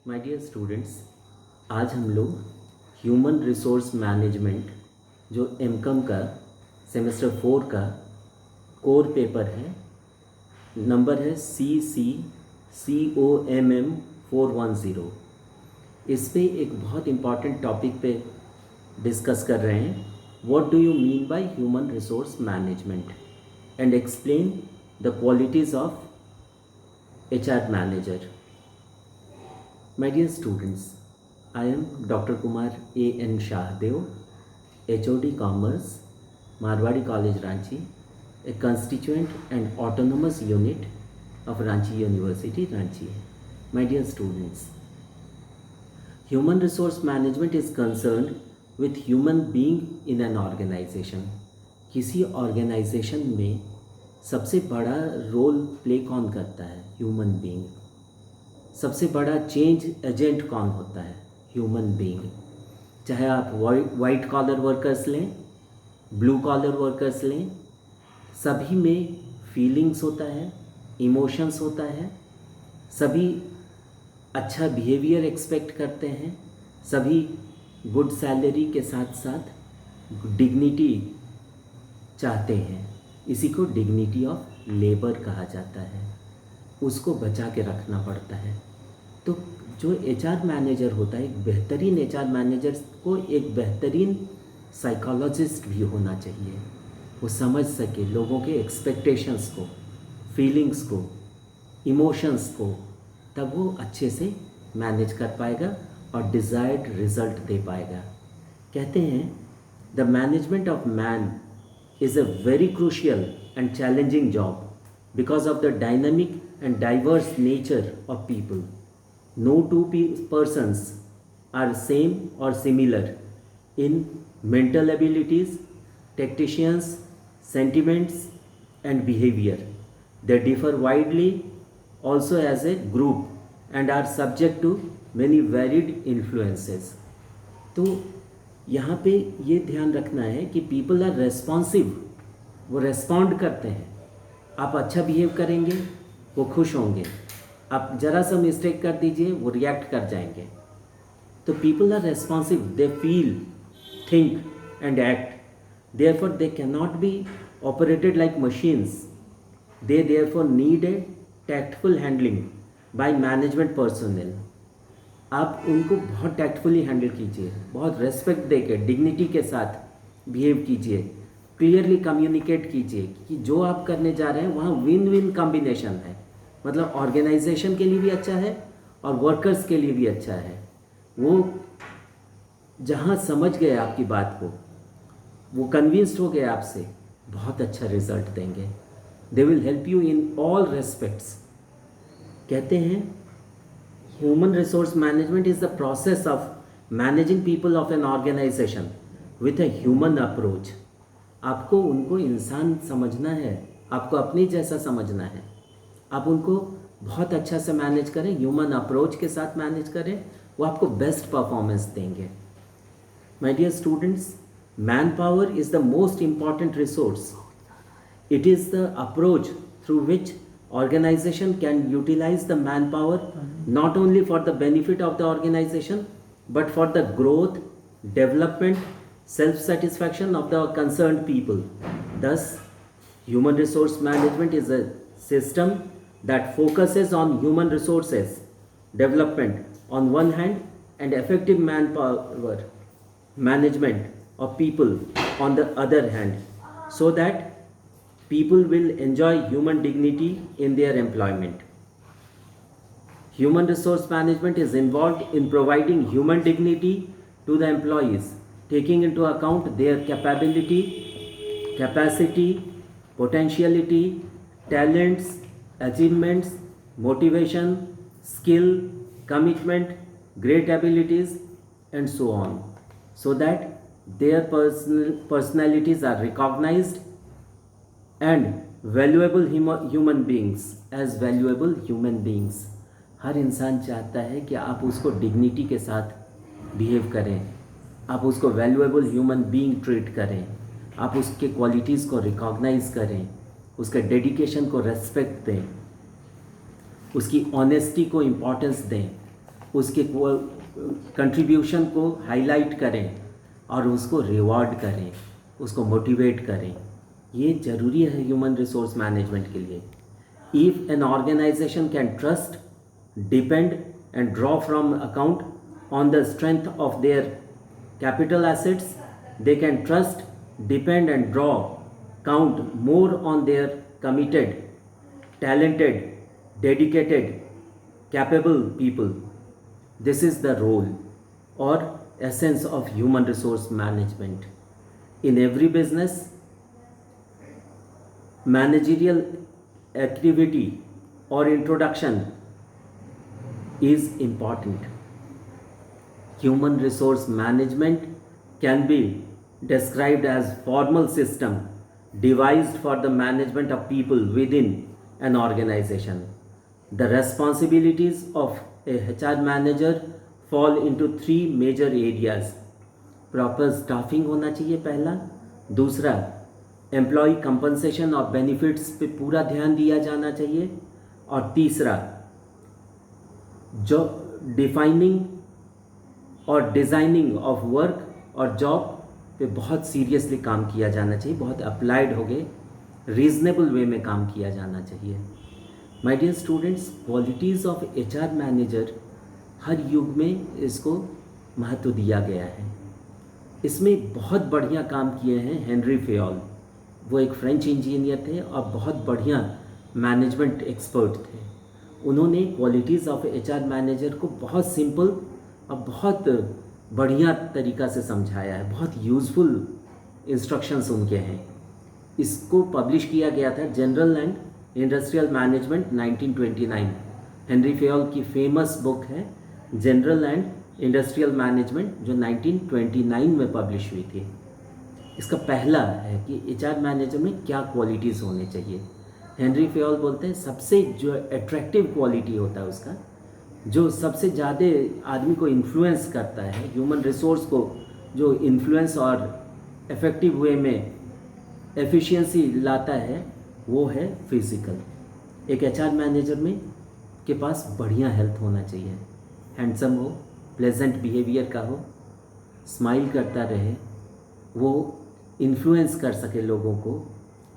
My dear students, आज हम लोग ह्यूमन रिसोर्स मैनेजमेंट जो एमकॉम का सेमेस्टर 4 का कोर पेपर है, नंबर है CCCOMM 410। इस पे एक बहुत इम्पॉर्टेंट टॉपिक पे डिस्कस कर रहे हैं। What do you mean by human resource management and explain the qualities of HR manager. My dear students, I am Dr. Kumar A.N. Shahdev, HOD Commerce, Marwadi College, Ranchi, a constituent and autonomous unit of Ranchi University, Ranchi. My dear students, human resource management is concerned with human being in an organization. किसी organization में सबसे बड़ा role play कौन करता है? Human being. सबसे बड़ा change agent कौन होता है? Human being. चाहे आप वाइट कॉलर वर्कर्स लें, ब्लू कॉलर वर्कर्स लें, सभी में फीलिंग्स होता है, इमोशंस होता है, सभी अच्छा बिहेवियर एक्सपेक्ट करते हैं, सभी गुड सैलरी के साथ साथ डिग्निटी चाहते हैं। इसी को डिग्निटी ऑफ लेबर कहा जाता है, उसको बचा के रखना पड़ता है। तो जो HR मैनेजर होता है, एक बेहतरीन HR मैनेजर को एक बेहतरीन साइकोलॉजिस्ट भी होना चाहिए। वो समझ सके लोगों के एक्सपेक्टेशंस को, फीलिंग्स को, इमोशंस को, तब वो अच्छे से मैनेज कर पाएगा और डिज़ायर्ड रिजल्ट दे पाएगा। कहते हैं the management of man is a very crucial and challenging job because of the dynamic and diverse nature of people. No two persons are same or similar in mental abilities, tacticians, sentiments and behavior. They differ widely also as a group and are subject to many varied influences. तो यहाँ पे ये ध्यान रखना है कि people are responsive, वो respond करते हैं। आप अच्छा बिहेव करेंगे वो खुश होंगे, आप ज़रा सा मिस्टेक कर दीजिए वो रिएक्ट कर जाएंगे। तो people are responsive, they feel, think and act, therefore they can not be operated like machines. They therefore need a tactful handling by management personal. आप उनको बहुत टैक्टफुली हैंडल कीजिए, बहुत रेस्पेक्ट देके डिग्निटी के साथ बिहेव कीजिए, क्लियरली कम्युनिकेट कीजिए कि जो आप करने जा रहे हैं वहाँ विन विन कॉम्बिनेशन है। मतलब ऑर्गेनाइजेशन के लिए भी अच्छा है और वर्कर्स के लिए भी अच्छा है। वो जहाँ समझ गए आपकी बात को, वो कन्विंस्ड हो गए आपसे, बहुत अच्छा रिजल्ट देंगे। They will help you in all respects. कहते हैं human resource management is the process of managing people of an organization with a human approach. आपको उनको इंसान समझना है, आपको अपनी जैसा समझना है। आप उनको बहुत अच्छा से मैनेज करें, ह्यूमन अप्रोच के साथ मैनेज करें, वो आपको बेस्ट परफॉर्मेंस देंगे। My dear students, man power is the most important resource. It is the approach through which organization can utilize the manpower not only for the benefit of the organization but for the growth, development, self-satisfaction of the concerned people. Thus, human resource management is a system that focuses on human resources development on one hand and effective manpower management of people on the other hand, so that people will enjoy human dignity in their employment. Human resource management is involved in providing human dignity to the employees, taking into account their capability, capacity, potentiality, talents, achievements, motivation, skill, commitment, great abilities, and so on, so that their personalities are recognized and valuable human beings as valuable human beings. हर इंसान चाहता है कि आप उसको dignity के साथ behave करें, आप उसको वैल्यूएबल ह्यूमन बीइंग ट्रीट करें, आप उसके क्वालिटीज़ को रिकॉग्नाइज करें, उसके डेडिकेशन को रेस्पेक्ट दें, उसकी ऑनेस्टी को इम्पोर्टेंस दें। उसके कंट्रीब्यूशन को हाईलाइट करें और उसको रिवॉर्ड करें, उसको मोटिवेट करें। ये ज़रूरी है ह्यूमन रिसोर्स मैनेजमेंट के लिए। If an organization can trust, depend and draw from account on the strength of their capital assets, they can trust, depend and draw count more on their committed, talented, dedicated, capable people. This is the role or essence of human resource management. In every business, managerial activity or introduction is important. Human resource management can be described as formal system devised for the management of people within an organization. The responsibilities of a HR manager fall into three major areas. Proper staffing होना चाहिए पहला, दूसरा employee compensation और benefits पे पूरा ध्यान दिया जाना चाहिए, और तीसरा जो डिफाइनिंग और डिज़ाइनिंग ऑफ वर्क और जॉब पे बहुत सीरियसली काम किया जाना चाहिए, बहुत अप्लाइड हो गए, रीजनेबल वे में काम किया जाना चाहिए। My dear students, qualities of HR manager हर युग में इसको महत्व दिया गया है। इसमें बहुत बढ़िया काम किए हैं हेनरी फेयोल। वो एक फ्रेंच इंजीनियर थे और बहुत बढ़िया मैनेजमेंट एक्सपर्ट थे। उन्होंने क्वालिटीज़ ऑफ एचआर मैनेजर को बहुत सिंपल और बहुत बढ़िया तरीक़ा से समझाया है। बहुत यूज़फुल इंस्ट्रक्शंस उनके हैं। इसको पब्लिश किया गया था general and industrial management 1929। Henry Fayol की फेमस बुक है जनरल एंड इंडस्ट्रियल मैनेजमेंट, जो 1929 में पब्लिश हुई थी। इसका पहला है कि एचआर मैनेजर में क्या क्वालिटीज़ होने चाहिए। हेनरी फेयोल बोलते हैं सबसे जो अट्रैक्टिव क्वालिटी होता है उसका, जो सबसे ज़्यादा आदमी को इन्फ्लुएंस करता है, ह्यूमन रिसोर्स को जो इन्फ्लुएंस और इफ़ेक्टिव वे में एफिशिएंसी लाता है, वो है फिज़िकल। एक एचआर मैनेजर में के पास बढ़िया हेल्थ होना चाहिए, हैंडसम हो, प्लेजेंट बिहेवियर का हो, स्माइल करता रहे, वो इन्फ्लुएंस कर सके लोगों को,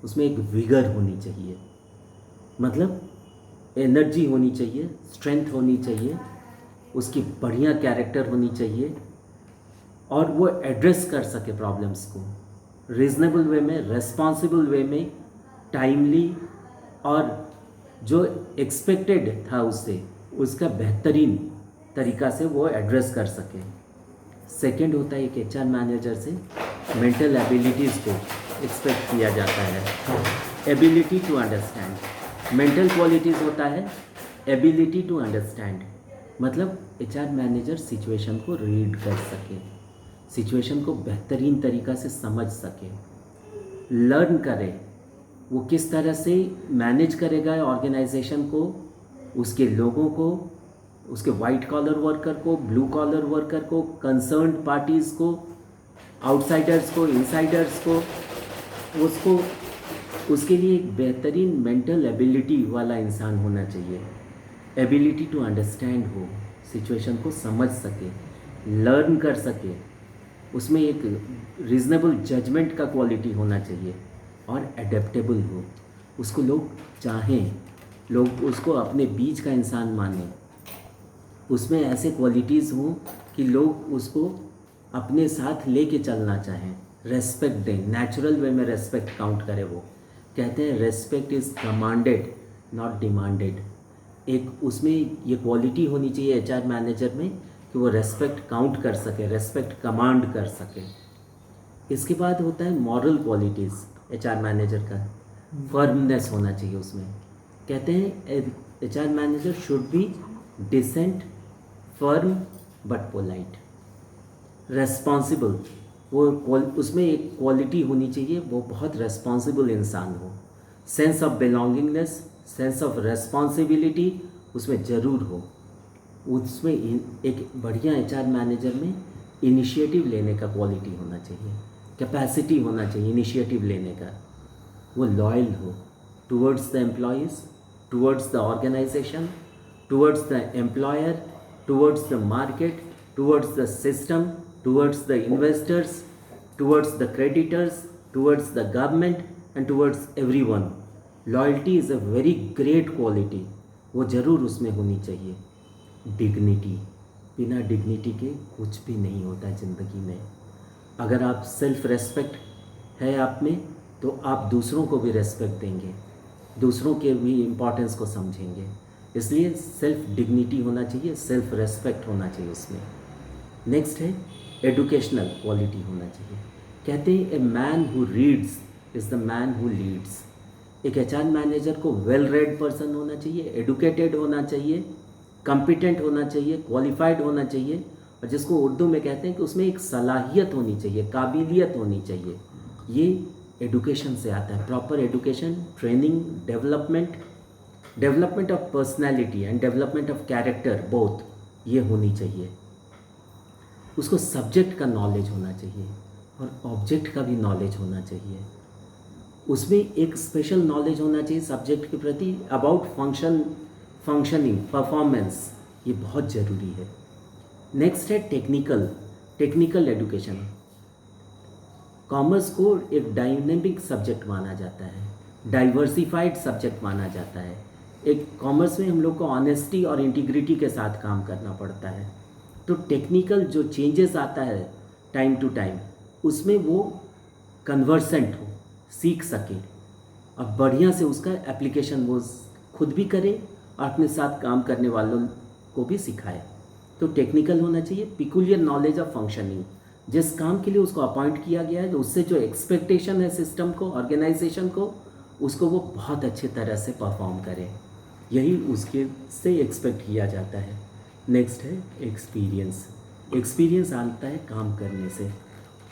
उसमें एक विगर होनी चाहिए, मतलब एनर्जी होनी चाहिए, स्ट्रेंथ होनी चाहिए, उसकी बढ़िया कैरेक्टर होनी चाहिए, और वो एड्रेस कर सके प्रॉब्लम्स को रीज़नेबल वे में, रेस्पॉन्सिबल वे में, टाइमली, और जो एक्सपेक्टेड था उससे उसका बेहतरीन तरीक़ा से वो एड्रेस कर सके। सेकंड होता है एक एचआर मैनेजर से मेंटल एबिलिटीज़ को एक्सपेक्ट किया जाता है। Ability to understand, mental qualities होता है एबिलिटी टू अंडरस्टैंड, मतलब एचआर मैनेजर सिचुएशन को रीड कर सके, सिचुएशन को बेहतरीन तरीक़ा से समझ सके, लर्न करे वो किस तरह से मैनेज करेगा ऑर्गेनाइजेशन को, उसके लोगों को, उसके वाइट कॉलर वर्कर को, ब्लू कॉलर वर्कर को, कंसर्न्ड पार्टीज़ को, आउटसाइडर्स को, इनसाइडर्स को, उसको उसके लिए एक बेहतरीन मेंटल एबिलिटी वाला इंसान होना चाहिए। एबिलिटी टू अंडरस्टैंड हो, सिचुएशन को समझ सके, लर्न कर सके, उसमें एक रीज़नेबल जजमेंट का क्वालिटी होना चाहिए, और एडेप्टेबल हो, उसको लोग चाहें, लोग उसको अपने बीच का इंसान मानें, उसमें ऐसे क्वालिटीज़ हों कि लोग उसको अपने साथ लेके चलना चाहें, रेस्पेक्ट दें, नेचुरल वे में रेस्पेक्ट काउंट करें। वो कहते हैं respect is commanded not demanded. एक उसमें ये क्वालिटी होनी चाहिए एचआर मैनेजर में कि वो रेस्पेक्ट काउंट कर सके, रेस्पेक्ट कमांड कर सके। इसके बाद होता है मॉरल क्वालिटीज़ एचआर मैनेजर का, फर्मनेस होना चाहिए उसमें। कहते हैं HR manager should be decent, firm but polite, responsible, वो उसमें एक क्वालिटी होनी चाहिए, वो बहुत रेस्पॉन्सिबल इंसान हो, sense of belongingness, sense of responsibility उसमें ज़रूर हो। उसमें एक बढ़िया एचआर मैनेजर में इनिशिएटिव लेने का क्वालिटी होना चाहिए, कैपेसिटी होना चाहिए इनिशिएटिव लेने का, वो लॉयल हो towards the employees, towards the organization, towards the employer, towards the market, towards the system, towards the investors, towards the creditors, towards the government and towards everyone. Loyalty is a very great quality, वो ज़रूर उसमें होनी चाहिए. Dignity, बिना dignity के कुछ भी नहीं होता है ज़िंदगी में. अगर आप सेल्फ रेस्पेक्ट है आप में तो आप दूसरों को भी रेस्पेक्ट देंगे, दूसरों के भी इम्पोर्टेंस को समझेंगे. इसलिए सेल्फ डिग्निटी होना चाहिए, सेल्फ रेस्पेक्ट होना चाहिए उसमें. नेक्स्ट है एडुकेशनल क्वालिटी होना चाहिए. कहते हैं a man who reads is the man who Leeds. एक एचआर मैनेजर को वेल रेड पर्सन होना चाहिए, एडुकेटेड होना चाहिए, कॉम्पिटेंट होना चाहिए, क्वालिफाइड होना चाहिए, और जिसको उर्दू में कहते हैं कि उसमें एक सलाहियत होनी चाहिए, काबिलियत होनी चाहिए. ये एडुकेशन से आता है. Proper education, training, development of personality and development of character, both ये होनी चाहिए. उसको सब्जेक्ट का नॉलेज होना चाहिए और ऑब्जेक्ट का भी नॉलेज होना चाहिए. उसमें एक स्पेशल नॉलेज होना चाहिए सब्जेक्ट के प्रति, अबाउट फंक्शनिंग, परफॉर्मेंस, ये बहुत ज़रूरी है. नेक्स्ट है टेक्निकल एडुकेशन. कॉमर्स को एक डायनेमिक सब्जेक्ट माना जाता है, डाइवर्सिफाइड सब्जेक्ट माना जाता है. एक कॉमर्स में हम लोग को ऑनेस्टी और इंटीग्रिटी के साथ काम करना पड़ता है. तो टेक्निकल जो चेंजेस आता है टाइम टू टाइम, उसमें वो कन्वर्सेंट हो, सीख सके और बढ़िया से उसका एप्लीकेशन वो खुद भी करे और अपने साथ काम करने वालों को भी सिखाए. तो टेक्निकल होना चाहिए. पिकुलियर नॉलेज ऑफ फंक्शनिंग, जिस काम के लिए उसको अपॉइंट किया गया है, तो उससे जो एक्सपेक्टेशन है सिस्टम को, ऑर्गेनाइजेशन को, उसको वो बहुत अच्छे तरह से परफॉर्म करे. यही उसके से एक्सपेक्ट किया जाता है. नेक्स्ट है एक्सपीरियंस आता है काम करने से.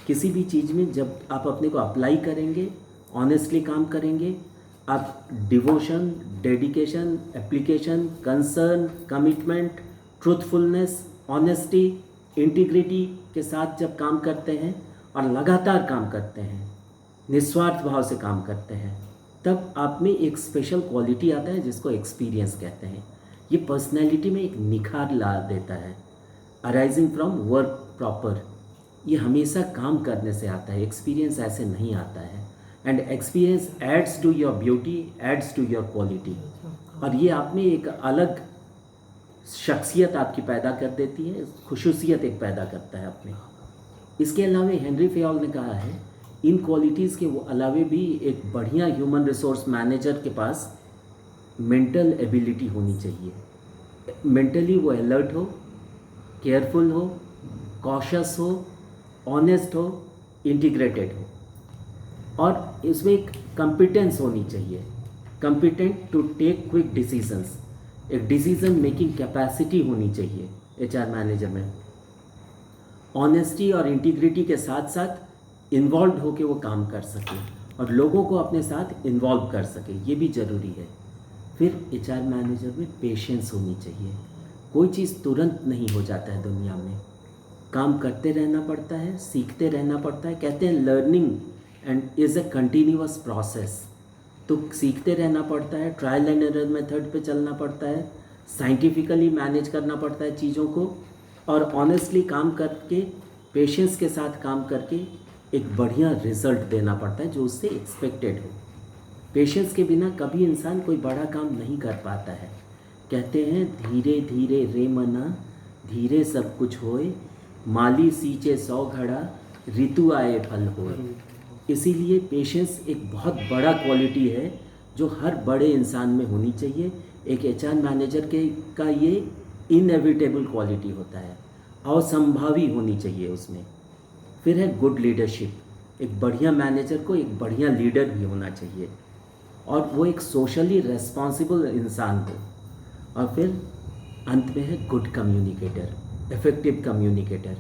किसी भी चीज़ में जब आप अपने को अप्लाई करेंगे, ऑनेस्टली काम करेंगे, आप devotion, dedication, application, concern, commitment, truthfulness, honesty, integrity के साथ जब काम करते हैं और लगातार काम करते हैं, निस्वार्थ भाव से काम करते हैं, तब आप में एक स्पेशल क्वालिटी आता है जिसको एक्सपीरियंस कहते हैं. ये पर्सनैलिटी में एक निखार ला देता है. अराइजिंग फ्रॉम वर्क प्रॉपर, ये हमेशा काम करने से आता है, एक्सपीरियंस ऐसे नहीं आता है. And experience adds to your beauty, adds to your quality, और ये आप में एक अलग शख्सियत आपकी पैदा कर देती है, खुशूसियत एक पैदा करता है अपने. इसके अलावा हेनरी फेयोल ने कहा है इन क्वालिटीज़ के वो अलावे भी एक बढ़िया ह्यूमन रिसोर्स मैनेजर के पास मेंटल एबिलिटी होनी चाहिए. मेंटली वो अलर्ट हो, केयरफुल हो, कॉशियस हो, ऑनेस्ट हो, इंटीग्रेटेड हो, और इसमें एक कॉम्पिटेंस होनी चाहिए, competent to take quick decisions. एक डिसीजन मेकिंग कैपेसिटी होनी चाहिए एचआर मैनेजर में. ऑनेस्टी और इंटीग्रिटी के साथ साथ इन्वॉल्व होकर वो काम कर सके और लोगों को अपने साथ इन्वॉल्व कर सके, ये भी ज़रूरी है. फिर एचआर मैनेजर में पेशेंस होनी चाहिए. कोई चीज़ तुरंत नहीं हो जाता है दुनिया में, काम करते रहना पड़ता है, सीखते रहना पड़ता है. कहते हैं learning and is a continuous process. तो सीखते रहना पड़ता है, ट्रायल एंड एरर मेथड पे चलना पड़ता है, साइंटिफिकली मैनेज करना पड़ता है चीज़ों को, और ऑनेस्टली काम करके, पेशेंस के साथ काम करके एक बढ़िया रिजल्ट देना पड़ता है जो उससे एक्सपेक्टेड हो. पेशेंस के बिना कभी इंसान कोई बड़ा काम नहीं कर पाता है. कहते हैं धीरे धीरे रे मना, धीरे सब कुछ होए, माली सींचे 100 घड़ा, ऋतु आए फल होए. इसीलिए पेशेंस एक बहुत बड़ा क्वालिटी है जो हर बड़े इंसान में होनी चाहिए. एक एचआर मैनेजर के का ये इनएविटेबल क्वालिटी होता है, असंभावी होनी चाहिए उसमें. फिर है गुड लीडरशिप. एक बढ़िया मैनेजर को एक बढ़िया लीडर भी होना चाहिए और वो एक सोशली रेस्पॉन्सिबल इंसान हो. और फिर अंत में है गुड कम्युनिकेटर, इफेक्टिव कम्युनिकेटर.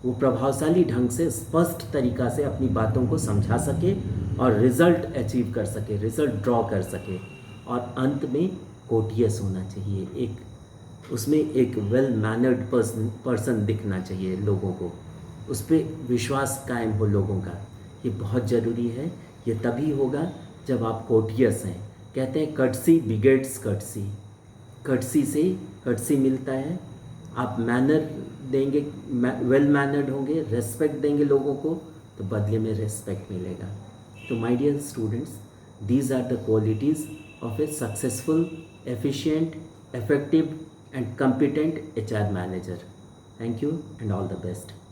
वो प्रभावशाली ढंग से स्पष्ट तरीक़ा से अपनी बातों को समझा सके और रिज़ल्ट अचीव कर सके, रिज़ल्ट ड्रॉ कर सके. और अंत में कोटियस होना चाहिए, एक उसमें एक वेल मैनर्ड पर्सन दिखना चाहिए लोगों को, उस पर विश्वास कायम हो लोगों का. ये बहुत ज़रूरी है. ये तभी होगा जब आप कोटियस हैं. कहते हैं कर्टसी बिगेट्स कर्टसी. कर्टसी से कर्टसी मिलता है आप मैनर देंगे, वेल मैनर्ड होंगे, रेस्पेक्ट देंगे लोगों को, तो बदले में रेस्पेक्ट मिलेगा। तो my dear students, these are the qualities of a successful, efficient, effective and competent HR manager. Thank you and all the best.